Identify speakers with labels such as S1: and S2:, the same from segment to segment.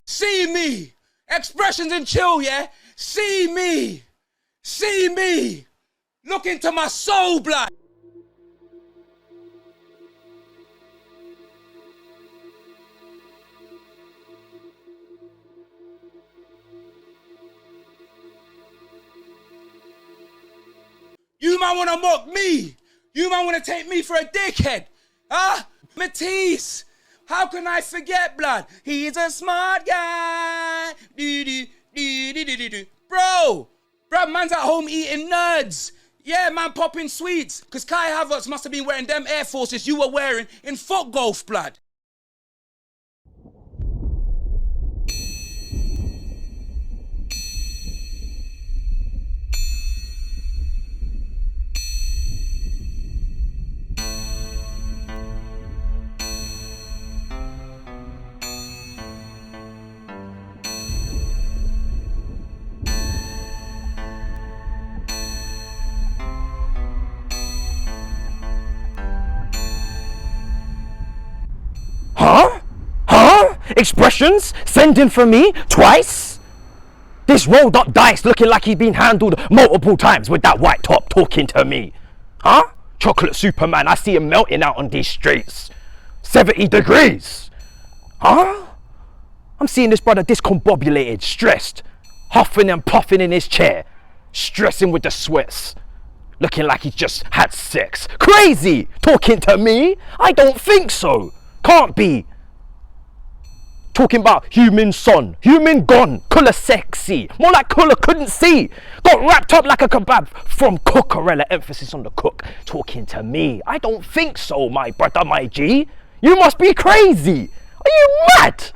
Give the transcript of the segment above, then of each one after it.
S1: See me. Expressions and chill, yeah? See me. See me. Look into my soul, blood. You might wanna mock me. You might wanna take me for a dickhead. Huh? Matisse. How can I forget, blood? He's a smart guy. Bro, man's at home eating nerds. Yeah, man, popping sweets. Because Kai Havertz must have been wearing them Air Forces you were wearing in foot golf, blood.
S2: Expressions sending for me twice. This rolled up dice looking like he'd been handled multiple times with that white top talking to me. Huh? Chocolate Superman, I see him melting out on these streets. 70 degrees. Huh? I'm seeing this brother discombobulated, stressed, huffing and puffing in his chair, stressing with the sweats, looking like he's just had sex. Crazy! Talking to me? I don't think so. Can't be. Talking about human son, human gone, colour sexy, more like colour couldn't see. Got wrapped up like a kebab from Cookerella, emphasis on the cook. Talking to me, I don't think so, my brother, my G. You must be crazy. Are you mad?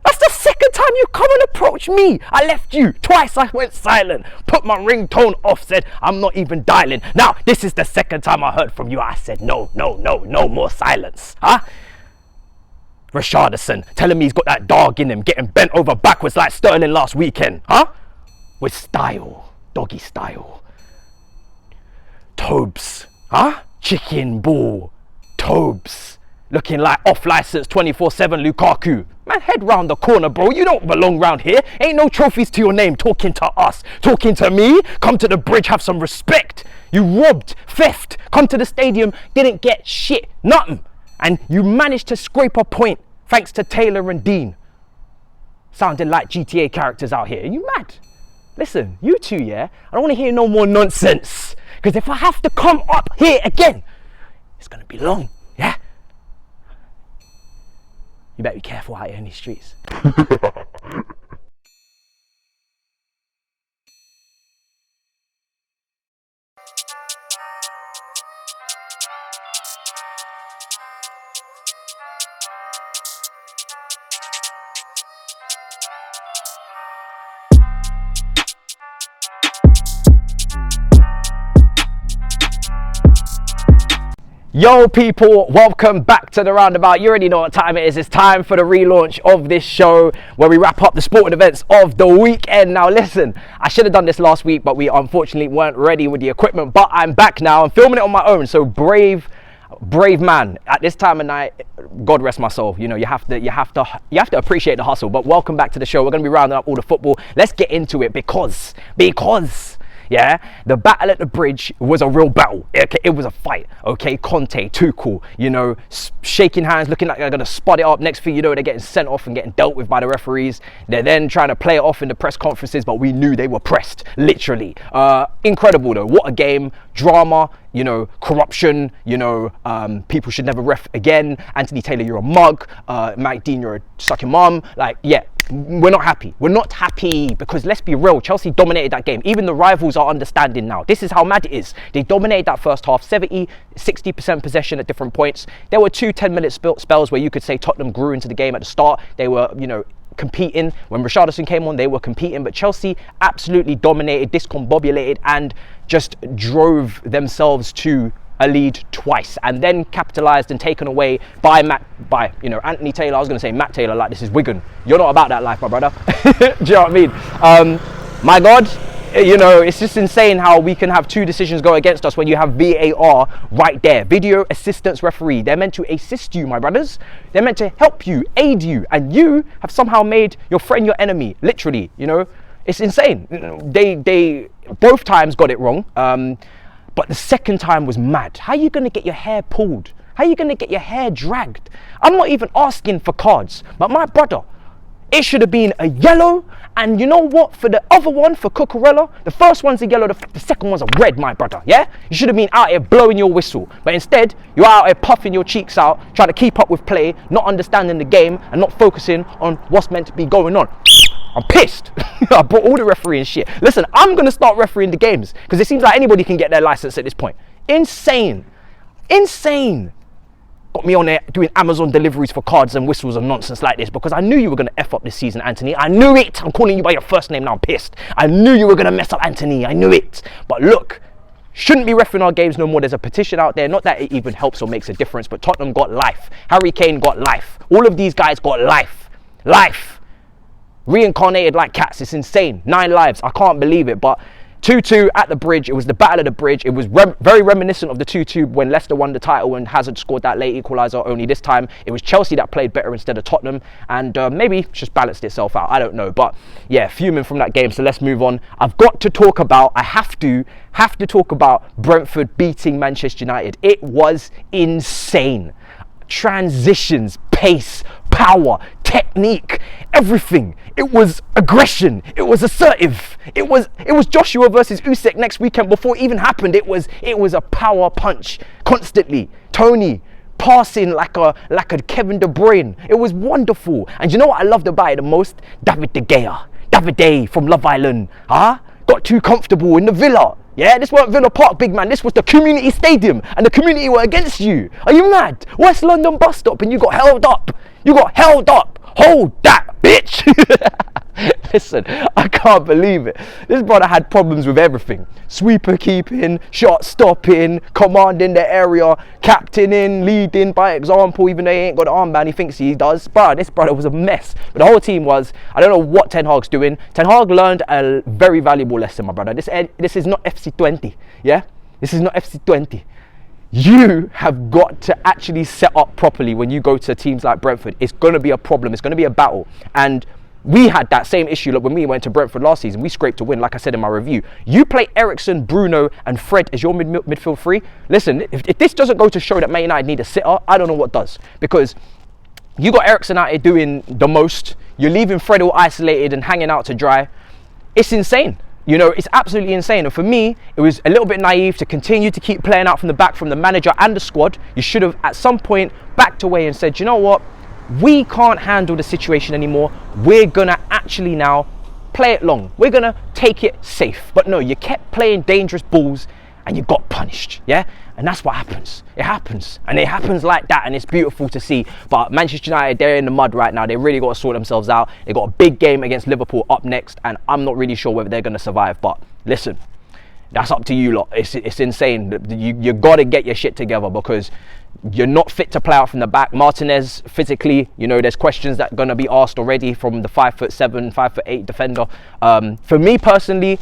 S2: That's the second time you come and approach me. I left you, twice I went silent, put my ringtone off, said I'm not even dialing. Now, this is the second time I heard from you. I said no more silence, huh? Richardson telling me he's got that dog in him, getting bent over backwards like Sterling last weekend, huh? With style, doggy style. Tobes, huh? Chicken ball, Tobes. Looking like off-license 24/7 Lukaku. Man, head round the corner, bro. You don't belong round here. Ain't no trophies to your name. Talking to us, talking to me. Come to the bridge, have some respect. You robbed, theft, come to the stadium, didn't get shit, nothing. And you managed to scrape a point thanks to Taylor and Dean. Sounding like GTA characters out here. Are you mad? Listen, you two, yeah? I don't want to hear no more nonsense. Because if I have to come up here again, it's going to be long, yeah? You better be careful out here in these streets. Yo people, welcome back to the Roundabout. You already know what time it is. It's time for the relaunch of this show where we wrap up the sporting events of the weekend. Now listen, I should have done this last week, but we unfortunately weren't ready with the equipment, but I'm back now. I'm filming it on my own, so brave man. At this time of night, God rest my soul. You know, you have to appreciate the hustle. But welcome back to the show. We're going to be rounding up all the football. Let's get into it because yeah, the battle at the bridge was a real battle. Okay, it was a fight. Okay, Conte, Tuchel, you know, shaking hands, looking like they're gonna spot it up. Next thing you know, they're getting sent off and getting dealt with by the referees. They're then trying to play it off in the press conferences, but we knew they were pressed, literally. Incredible though. What a game. Drama, you know, corruption, you know, people should never ref again. Anthony Taylor, you're a mug. Mike Dean, you're a sucking mum. Like, yeah. We're not happy. We're not happy because let's be real, Chelsea dominated that game. Even the rivals are understanding now. This is how mad it is. They dominated that first half, 60% possession at different points. There were 2 10-minute spells where you could say Tottenham grew into the game at the start. They were, you know, competing. When Richardson came on, they were competing, but Chelsea absolutely dominated, discombobulated, and just drove themselves to a lead twice and then capitalized and taken away by Anthony Taylor. I was going to say Matt Taylor, like this is Wigan. You're not about that life, my brother. Do you know what I mean? My God, You know, it's just insane how we can have 2 decisions go against us when you have VAR right there. Video assistance referee. They're meant to assist you, my brothers. They're meant to help you, aid you, and you have somehow made your friend your enemy. Literally, you know, it's insane. They both times got it wrong, but the second time was mad. How are you gonna get your hair pulled? How are you gonna get your hair dragged? I'm not even asking for cards, but my brother, it should have been a yellow, and you know what? For the other one, for Cucurella, the first one's a yellow, the second one's a red, my brother, yeah? You should have been out here blowing your whistle, but instead, you're out here puffing your cheeks out, trying to keep up with play, not understanding the game, and not focusing on what's meant to be going on. I'm pissed. I brought all the refereeing shit. Listen, I'm gonna start refereeing the games, because it seems like anybody can get their license at this point. Insane. Insane. Got me on there doing Amazon deliveries for cards and whistles and nonsense like this, because I knew you were going to F up this season, Anthony. I knew it. I'm calling you by your first name now. I'm pissed. I knew you were going to mess up, Anthony. I knew it. But look, shouldn't be refereeing our games no more. There's a petition out there. Not that it even helps or makes a difference, but Tottenham got life. Harry Kane got life. All of these guys got life. Life. Reincarnated like cats. It's insane. 9 lives. I can't believe it. But 2-2 at the bridge. It was the battle of the bridge. It was very reminiscent of the 2-2 when Leicester won the title and Hazard scored that late equaliser. Only this time it was Chelsea that played better instead of Tottenham, and maybe just balanced itself out. I don't know, but yeah, fuming from that game. So let's move on. I've got to talk about, I have to talk about Brentford beating Manchester United. It was insane. Transitions, pace, power, technique, everything. It was aggression. It was assertive. It was Joshua versus Usyk next weekend before it even happened. It was a power punch constantly. Tony passing like a Kevin De Bruyne. It was wonderful. And you know what I loved about it the most? David De Gea from Love Island. Got too comfortable in the Villa. Yeah, this weren't Villa Park, big man. This was the community stadium, and the community were against you. Are you mad? West London bus stop, and you got held up. You got held up. Hold that, bitch. Listen, I can't believe it. This brother had problems with everything. Sweeper keeping, shot stopping, commanding the area, captaining, leading by example, even though he ain't got an armband, he thinks he does. But this brother was a mess. But the whole team was, I don't know what Ten Hag's doing. Ten Hag learned a very valuable lesson, my brother. This is not FC20, yeah? This is not FC20. You have got to actually set up properly when you go to teams like Brentford. It's going to be a problem. It's going to be a battle. And we had that same issue when we went to Brentford last season. We scraped a win, like I said in my review. You play Eriksen, Bruno, and Fred as your midfield three. Listen, if this doesn't go to show that Man United need a sitter, I don't know what does. Because you got Eriksen out here doing the most. You're leaving Fred all isolated and hanging out to dry. It's insane. You know, it's absolutely insane. And for me, it was a little bit naive to continue to keep playing out from the back from the manager and the squad. You should have, at some point, backed away and said, you know what? We can't handle the situation anymore. We're going to actually now play it long. We're going to take it safe. But no, you kept playing dangerous balls and you got punished. Yeah? And that's what happens. It happens. And it happens like that. And it's beautiful to see. But Manchester United, they're in the mud right now. They really got to sort themselves out. They got a big game against Liverpool up next. And I'm not really sure whether they're going to survive. But listen, that's up to you lot. It's insane. You got to get your shit together because you're not fit to play out from the back. Martinez, physically, you know, there's questions that are going to be asked already from the 5'7", 5'8" defender. For me personally,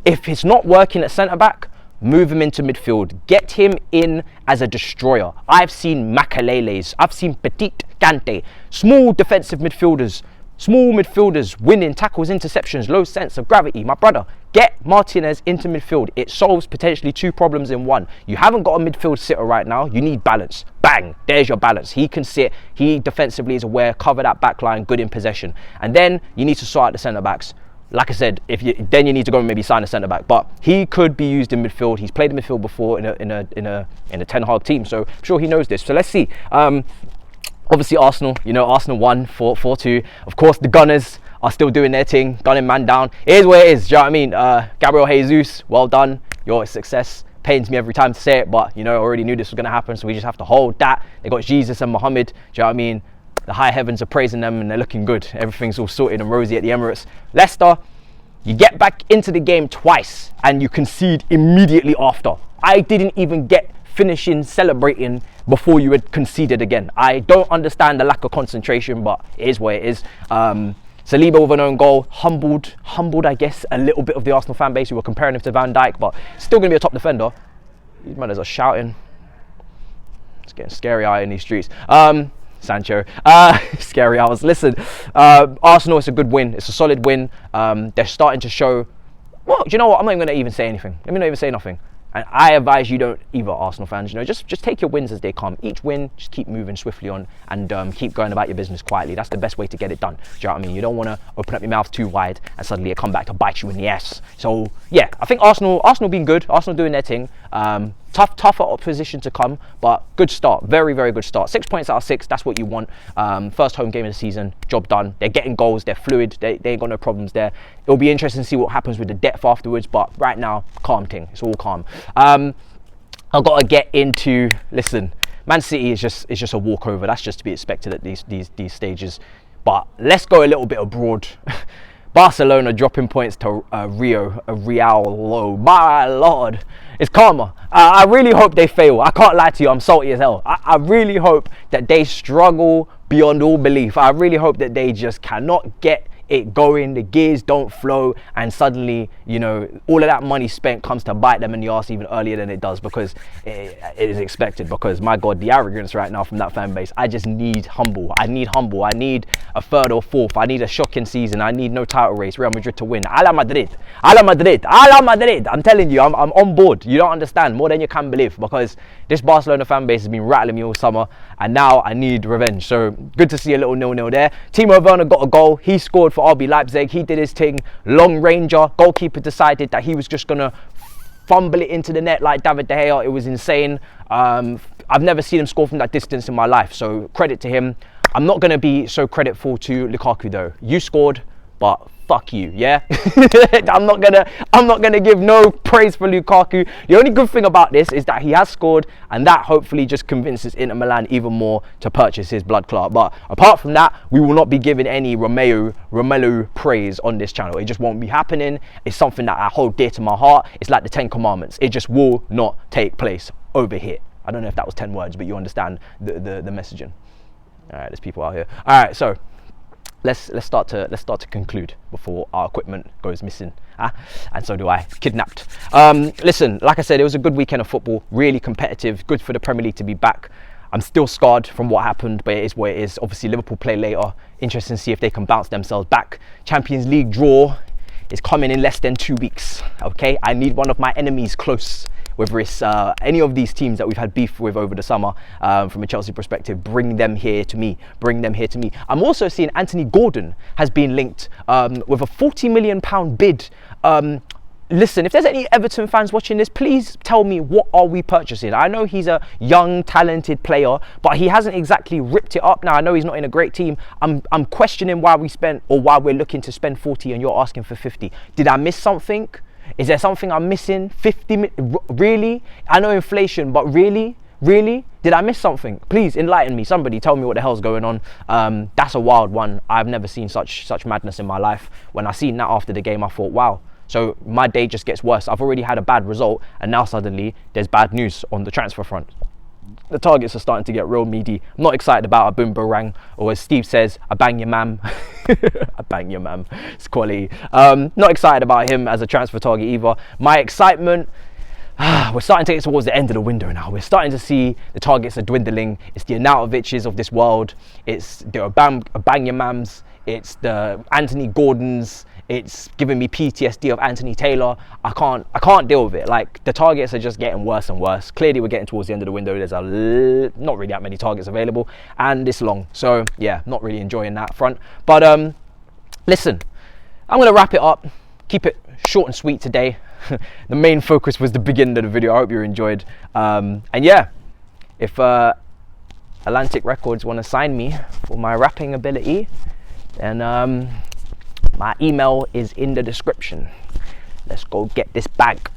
S2: if it's not working at centre-back, move him into midfield. Get him in as a destroyer. I've seen Makaleles. I've seen Petit Kante. Small defensive midfielders. Small midfielders winning tackles, interceptions, low sense of gravity. My brother, get Martinez into midfield. It solves potentially 2 problems in one. You haven't got a midfield sitter right now. You need balance. Bang, there's your balance. He can sit. He defensively is aware. Cover that back line. Good in possession. And then you need to sort out the centre backs. Like I said, then you need to go and maybe sign a centre back. But he could be used in midfield. He's played in midfield before in a Ten Hag team, so I'm sure he knows this. So let's see. Obviously Arsenal, you know, Arsenal won 4-2. Of course, the Gunners are still doing their thing, gunning man down. It is what it is. Do you know what I mean? Gabriel Jesus, well done. You're a success. Pains me every time to say it, but you know, I already knew this was going to happen, so we just have to hold that. They got Jesus and Mohammed. Do you know what I mean? The high heavens are praising them and they're looking good. Everything's all sorted and rosy at the Emirates. Leicester, you get back into the game twice and you concede immediately after. I didn't even get finishing celebrating before you had conceded again. I don't understand the lack of concentration, but it is what it is. Saliba with an own goal, humbled, I guess, a little bit of the Arsenal fan base who were comparing him to Van Dijk, but still going to be a top defender. These men are shouting. It's getting scary out in these streets. Sancho, scary hours. Listen, Arsenal, it's a good win. It's a solid win. They're starting to show. Well, do you know what? I'm not even going to even say anything. Let me not even say nothing. And I advise you don't either, Arsenal fans. Just take your wins as they come. Each win, just keep moving swiftly on and keep going about your business quietly. That's the best way to get it done. Do you know what I mean? You don't want to open up your mouth too wide and suddenly it come back to bite you in the ass. So yeah, I think Arsenal being good. Arsenal doing their thing. Tougher opposition to come, but good start. Very, very good start. 6 points out of 6. That's what you want. First home game of the season. Job done. They're getting goals. They're fluid. They ain't got no problems there. It'll be interesting to see what happens with the depth afterwards, but right now, calm thing. It's all calm. I've got to get into, listen, Man City is just a walkover. That's just to be expected at these stages. But let's go a little bit abroad. Barcelona dropping points to Real. My Lord, it's karma. I really hope they fail. I can't lie to you, I'm salty as hell. I really hope that they struggle beyond all belief. I really hope that they just cannot get it going, the gears don't flow, and suddenly, all of that money spent comes to bite them in the arse even earlier than it does, because it is expected. Because my God, the arrogance right now from that fan base. I just need humble. I need a third or fourth. I need a shocking season. I need no title race. Real Madrid to win. A la Madrid. I'm telling you, I'm on board. You don't understand more than you can believe, because this Barcelona fan base has been rattling me all summer, and now I need revenge. So good to see a little 0-0 there. Timo Werner got a goal. He scored for RB Leipzig. He did his thing. Long ranger. Goalkeeper decided that he was just gonna fumble it into the net like David De Gea. It was insane. I've never seen him score from that distance in my life, so credit to him. I'm not gonna be so creditful to Lukaku though. You scored, but fuck you, yeah? I'm not gonna give no praise for Lukaku. The only good thing about this is that he has scored, and that hopefully just convinces Inter Milan even more to purchase his blood clot. But apart from that, we will not be giving any Romelu praise on this channel. It just won't be happening. It's something that I hold dear to my heart. It's like the 10 Commandments. It just will not take place over here. I don't know if that was 10 words, but you understand the messaging. All right, there's people out here. All right, so let's start to conclude before our equipment goes missing, and so do I. Kidnapped. Listen, like I said, it was a good weekend of football, really competitive, good for the Premier League to be back. I'm still scarred from what happened, but it is what it is. Obviously Liverpool play later. Interesting to see if they can bounce themselves back. Champions League draw is coming in less than 2 weeks. Okay, I need one of my enemies close. Whether it's any of these teams that we've had beef with over the summer, from a Chelsea perspective, bring them here to me. I'm also seeing Anthony Gordon has been linked with a £40 million bid. Listen, if there's any Everton fans watching this, please tell me, what are we purchasing? I know he's a young, talented player, but he hasn't exactly ripped it up now. I know he's not in a great team. I'm questioning why we're looking to spend 40 and you're asking for 50. Did I miss something? Is there something I'm missing? 50, really? I know inflation, but really? Did I miss something? Please enlighten me. Somebody tell me what the hell's going on. That's a wild one. I've never seen such madness in my life. When I seen that after the game, I thought, wow. So my day just gets worse. I've already had a bad result, and now suddenly there's bad news on the transfer front. The targets are starting to get real meaty. I'm not excited about a boomerang, or as Steve says, a bang your mam. A bang your mam. It's quality. Not excited about him as a transfer target either. My excitement, we're starting to get towards the end of the window now. We're starting to see the targets are dwindling. It's the Arnautovic's of this world. It's the Aubameyang's. It's the Anthony Gordon's. It's giving me PTSD of Anthony Taylor. I can't deal with it. Like, the targets are just getting worse and worse. Clearly, we're getting towards the end of the window. There's not really that many targets available, and it's long. So yeah, not really enjoying that front. But listen, I'm gonna wrap it up. Keep it short and sweet today. The main focus was the beginning of the video. I hope you enjoyed. And yeah, if Atlantic Records want to sign me for my rapping ability, then my email is in the description. Let's go get this bag.